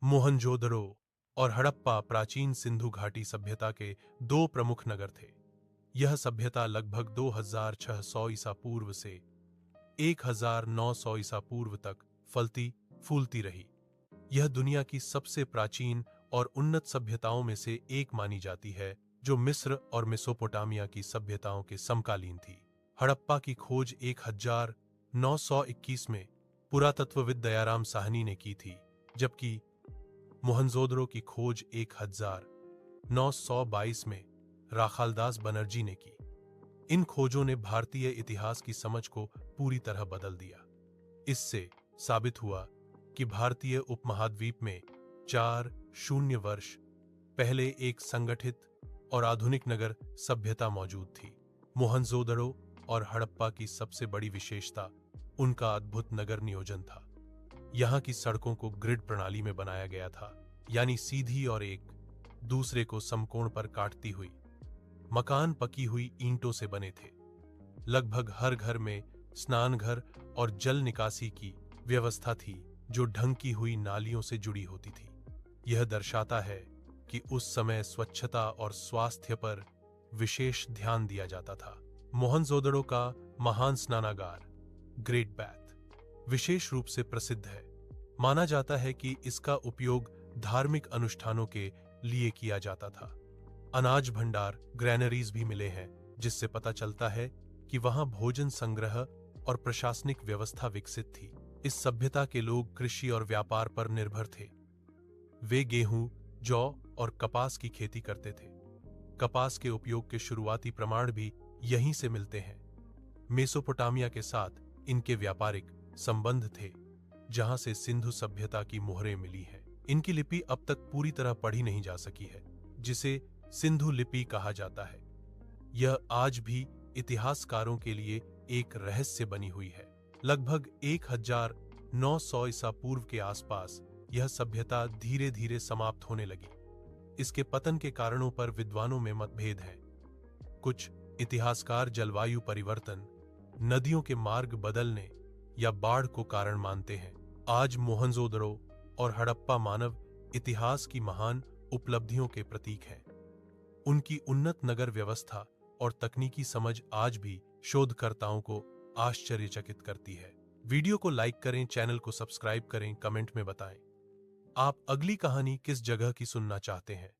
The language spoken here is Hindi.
मोहनजोदड़ो और हड़प्पा प्राचीन सिंधु घाटी सभ्यता के दो प्रमुख नगर थे। यह सभ्यता लगभग 2600 ईसा पूर्व से 1900 ईसा पूर्व तक फलती फूलती रही। यह दुनिया की सबसे प्राचीन और उन्नत सभ्यताओं में से एक मानी जाती है, जो मिस्र और मेसोपोटामिया की सभ्यताओं के समकालीन थी। हड़प्पा की खोज 1921 में पुरातत्वविद दयाराम साहनी ने की थी, जबकि मोहनजोदड़ो की खोज 1922 में राखालदास बनर्जी ने की। इन खोजों ने भारतीय इतिहास की समझ को पूरी तरह बदल दिया। इससे साबित हुआ कि भारतीय उपमहाद्वीप में 4000 वर्ष पहले एक संगठित और आधुनिक नगर सभ्यता मौजूद थी। मोहनजोदड़ो और हड़प्पा की सबसे बड़ी विशेषता उनका अद्भुत नगर नियोजन था। यहाँ की सड़कों को ग्रिड प्रणाली में बनाया गया था, यानी सीधी और एक दूसरे को समकोण पर काटती हुई। मकान पकी हुई ईंटों से बने थे। लगभग हर घर में स्नान घर और जल निकासी की व्यवस्था थी, जो ढंकी हुई नालियों से जुड़ी होती थी। यह दर्शाता है कि उस समय स्वच्छता और स्वास्थ्य पर विशेष ध्यान दिया जाता था। मोहनजोदड़ो का महान स्नानागार ग्रेट बैथ विशेष रूप से प्रसिद्ध है। माना जाता है कि इसका उपयोग धार्मिक अनुष्ठानों के लिए किया जाता था। अनाज भंडार ग्रैनरीज भी मिले हैं, जिससे पता चलता है कि वहां भोजन संग्रह और प्रशासनिक व्यवस्था विकसित थी। इस सभ्यता के लोग कृषि और व्यापार पर निर्भर थे। वे गेहूं, जौ और कपास की खेती करते थे। कपास के उपयोग के शुरुआती प्रमाण भी यहीं से मिलते हैं। मेसोपोटामिया के साथ इनके व्यापारिक संबंध थे, जहां से सिंधु सभ्यता की मोहरें मिली हैं। इनकी लिपि अब तक पूरी तरह पढ़ी नहीं जा सकी है, जिसे सिंधु लिपि कहा जाता है। यह आज भी इतिहासकारों के लिए एक रहस्य बनी हुई है। लगभग 1900 ईसा पूर्व के आसपास यह सभ्यता धीरे धीरे समाप्त होने लगी। इसके पतन के कारणों पर विद्वानों में मतभेद हैं। कुछ इतिहासकार जलवायु परिवर्तन, नदियों के मार्ग बदलने या बाढ़ को कारण मानते हैं। आज मोहनजोदड़ो और हड़प्पा मानव इतिहास की महान उपलब्धियों के प्रतीक हैं। उनकी उन्नत नगर व्यवस्था और तकनीकी समझ आज भी शोधकर्ताओं को आश्चर्यचकित करती है। वीडियो को लाइक करें, चैनल को सब्सक्राइब करें, कमेंट में बताएं आप अगली कहानी किस जगह की सुनना चाहते हैं।